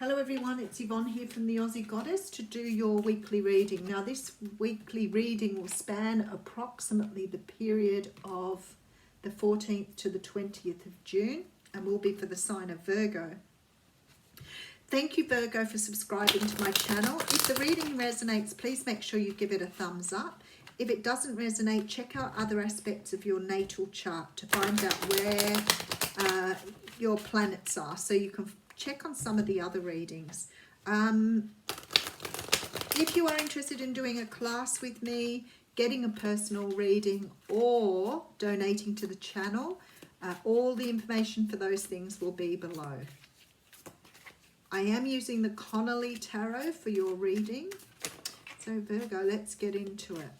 Hello everyone, it's Yvonne here from the Aussie Goddess to do your weekly reading. Now this weekly reading will span approximately the period of the 14th to the 20th of June and will be for the sign of Virgo. Thank you Virgo for subscribing to my channel. If the reading resonates, please make sure you give it a thumbs up. If it doesn't resonate, check out other aspects of your natal chart to find out where your planets are, so you can check on some of the other readings. If you are interested in doing a class with me, getting a personal reading, or donating to the channel, all the information for those things will be below. I am using the Connolly Tarot for your reading. So Virgo, let's get into it.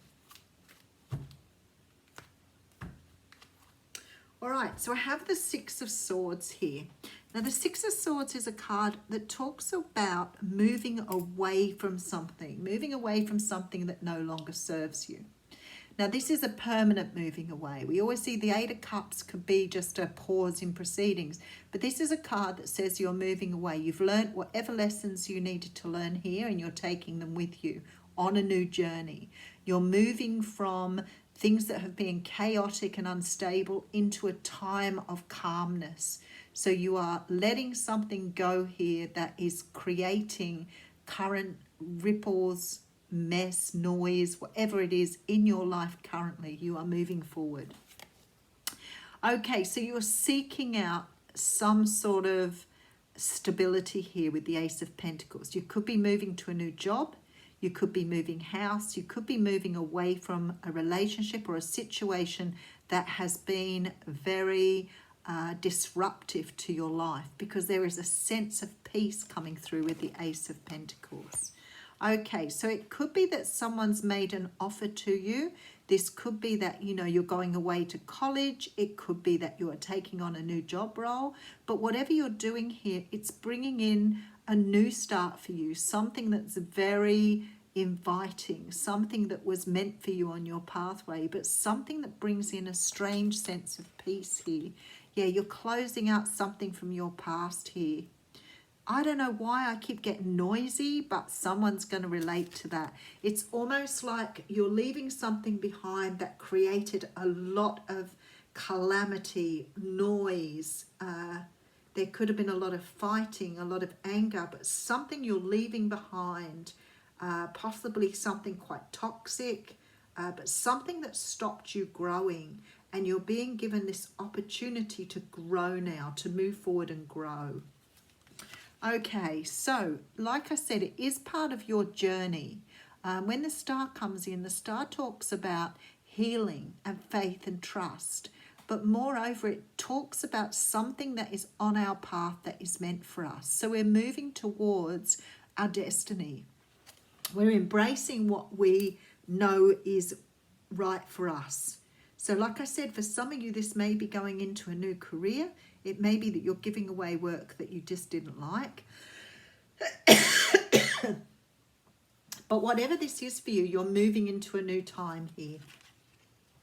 All right, so I have the Six of Swords here. Now, the Six of Swords is a card that talks about moving away from something that no longer serves you. Now, this is a permanent moving away. We always see the Eight of Cups could be just a pause in proceedings, but this is a card that says you're moving away. You've learned whatever lessons you needed to learn here, and you're taking them with you on a new journey. You're moving from things that have been chaotic and unstable into a time of calmness. So you are letting something go here that is creating current ripples, mess, noise, whatever it is in your life currently. You are moving forward. Okay, so you're seeking out some sort of stability here with the Ace of Pentacles. You could be moving to a new job. You could be moving house. You could be moving away from a relationship or a situation that has been very disruptive to your life, because there is a sense of peace coming through with the Ace of Pentacles. Okay, so it could be that someone's made an offer to you. This could be that, you know, you're going away to college. It could be that you are taking on a new job role. But whatever you're doing here, it's bringing in a new start for you, something that's very inviting, something that was meant for you on your pathway, but something that brings in a strange sense of peace here. Yeah, you're closing out something from your past here. I don't know why I keep getting noisy, but someone's going to relate to that. It's almost like you're leaving something behind that created a lot of calamity, noise. There could have been a lot of fighting, a lot of anger, but something you're leaving behind, possibly something quite toxic, but something that stopped you growing. And you're being given this opportunity to grow now, to move forward and grow. Okay, so like I said, it is part of your journey. When the star comes in, the star talks about healing and faith and trust. But moreover, it talks about something that is on our path that is meant for us. So we're moving towards our destiny. We're embracing what we know is right for us. So like I said, for some of you, this may be going into a new career. It may be that you're giving away work that you just didn't like. But whatever this is for you, you're moving into a new time here.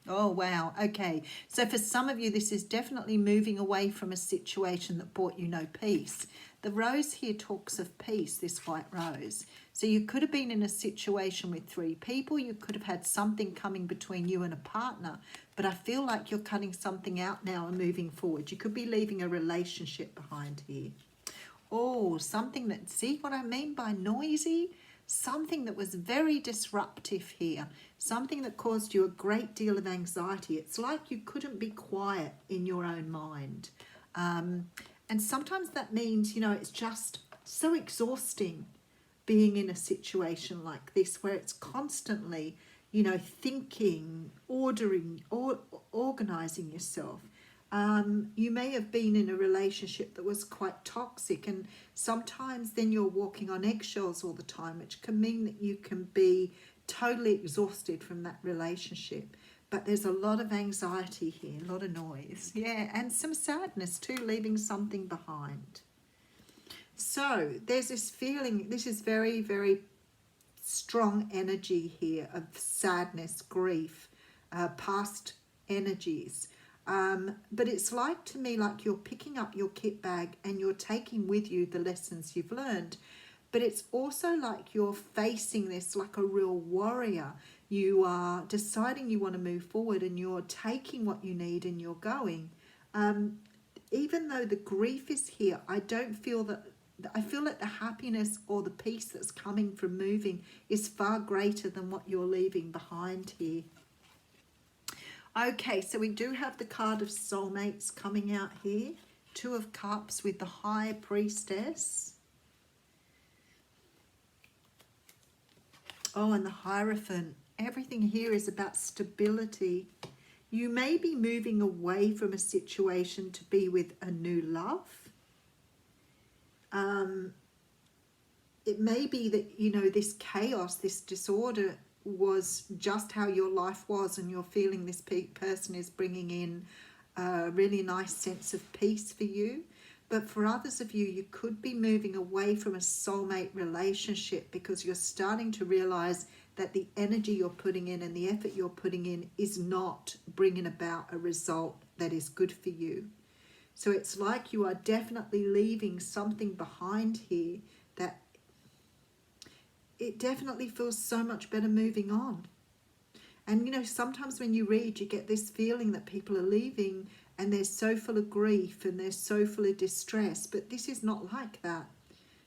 Oh, wow. Okay. So for some of you, this is definitely moving away from a situation that brought you no peace. The rose here talks of peace, this white rose. So you could have been in a situation with 3 people. You could have had something coming between you and a partner. But I feel like you're cutting something out now and moving forward. You could be leaving a relationship behind here. Oh, something that, see what I mean by noisy? Something that was very disruptive here. Something that caused you a great deal of anxiety. It's like you couldn't be quiet in your own mind. And sometimes that means, you know, it's just so exhausting being in a situation like this where it's constantly, you know, thinking, ordering, or organizing yourself. You may have been in a relationship that was quite toxic, and sometimes then you're walking on eggshells all the time, which can mean that you can be totally exhausted from that relationship. But there's a lot of anxiety here, a lot of noise. Yeah, and some sadness too, leaving something behind. So there's this feeling, this is very, very strong energy here of sadness, grief, past energies. But it's like, to me, like you're picking up your kit bag and you're taking with you the lessons you've learned. But it's also like you're facing this like a real warrior. You are deciding you want to move forward and you're taking what you need and you're going. Even though the grief is here, I don't feel that, I feel that the happiness or the peace that's coming from moving is far greater than what you're leaving behind here. Okay, so we do have the card of soulmates coming out here. Two of Cups with the High Priestess. Oh, and the Hierophant. Everything here is about stability. You may be moving away from a situation to be with a new love. It may be that, you know, this chaos, this disorder was just how your life was, and you're feeling this person is bringing in a really nice sense of peace for you. But for others of you, you could be moving away from a soulmate relationship because you're starting to realize that the energy you're putting in and the effort you're putting in is not bringing about a result that is good for you. So it's like you are definitely leaving something behind here that it definitely feels so much better moving on. And, you know, sometimes when you read, you get this feeling that people are leaving and they're so full of grief and they're so full of distress. But this is not like that.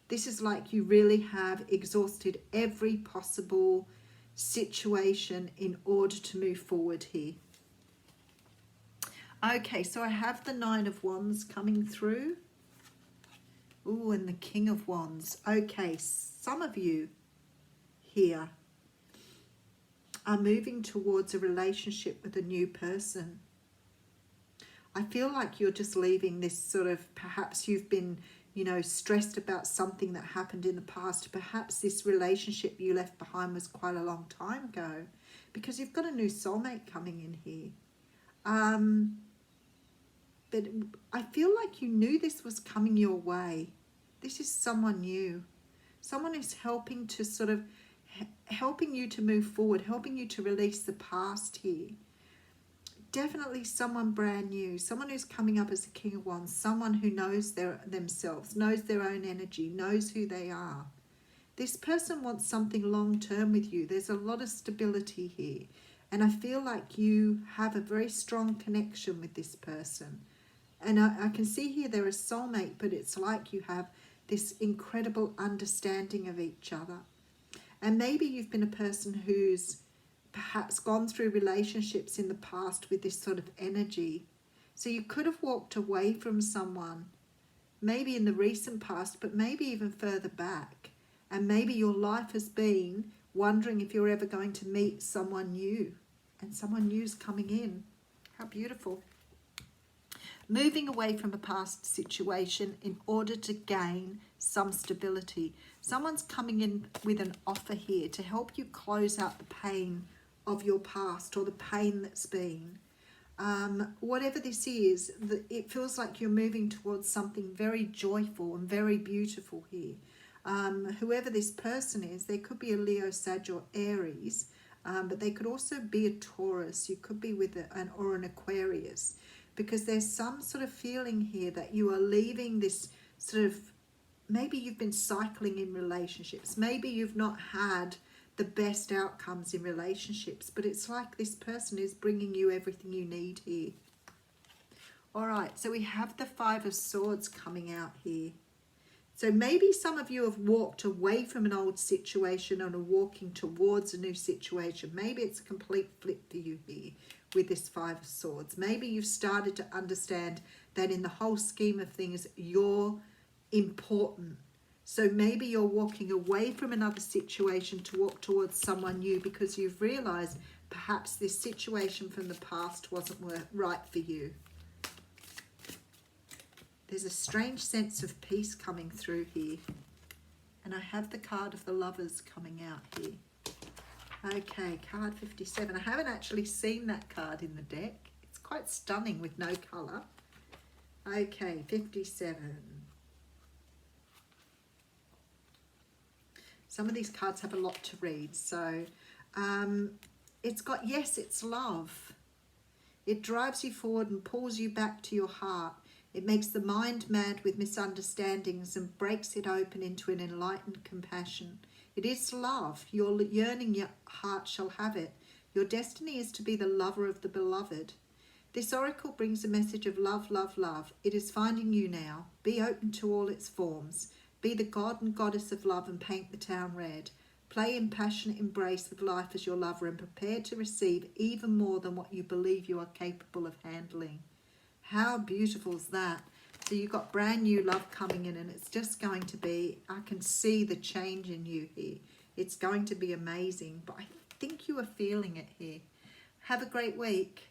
This is like you really have exhausted every possible situation in order to move forward here. Okay, so I have the Nine of Wands coming through. Ooh, and the King of Wands. Okay, some of you here are moving towards a relationship with a new person. I feel like you're just leaving this sort of, perhaps you've been, you know, stressed about something that happened in the past. Perhaps this relationship you left behind was quite a long time ago, because you've got a new soulmate coming in here. But I feel like you knew this was coming your way. This is someone new. Someone who's helping to sort of, helping you to move forward, helping you to release the past here. Definitely someone brand new, someone who's coming up as the King of Wands, someone who knows themselves, knows their own energy, knows who they are. This person wants something long-term with you. There's a lot of stability here. And I feel like you have a very strong connection with this person. And I can see here they're a soulmate, but it's like you have this incredible understanding of each other. And maybe you've been a person who's perhaps gone through relationships in the past with this sort of energy. So you could have walked away from someone, maybe in the recent past, but maybe even further back. And maybe your life has been wondering if you're ever going to meet someone new. And someone new's coming in. How beautiful. Moving away from a past situation in order to gain some stability. Someone's coming in with an offer here to help you close out the pain of your past, or the pain that's been. Whatever this is, it feels like you're moving towards something very joyful and very beautiful here. Whoever this person is, they could be a Leo, Sag or Aries, but they could also be a Taurus. You could be with an Aquarius, because there's some sort of feeling here that you are leaving this sort of, maybe you've been cycling in relationships. Maybe you've not had the best outcomes in relationships, but it's like this person is bringing you everything you need here. All right, so we have the Five of Swords coming out here. So maybe some of you have walked away from an old situation and are walking towards a new situation. Maybe it's a complete flip for you here with this Five of Swords. Maybe you've started to understand that in the whole scheme of things, you're important. So maybe you're walking away from another situation to walk towards someone new, because you've realized perhaps this situation from the past wasn't right for you. There's a strange sense of peace coming through here. And I have the card of the Lovers coming out here. Okay, card 57. I haven't actually seen that card in the deck. It's quite stunning with no colour. Okay, 57. Some of these cards have a lot to read. So it's got, yes, it's love. It drives you forward and pulls you back to your heart. It makes the mind mad with misunderstandings and breaks it open into an enlightened compassion. It is love. Your yearning your heart shall have it. Your destiny is to be the lover of the beloved. This oracle brings a message of love, love, love. It is finding you now. Be open to all its forms. Be the god and goddess of love and paint the town red. Play in passionate embrace with life as your lover and prepare to receive even more than what you believe you are capable of handling. How beautiful is that? So you've got brand new love coming in, and it's just going to be, I can see the change in you here. It's going to be amazing, but I think you are feeling it here. Have a great week.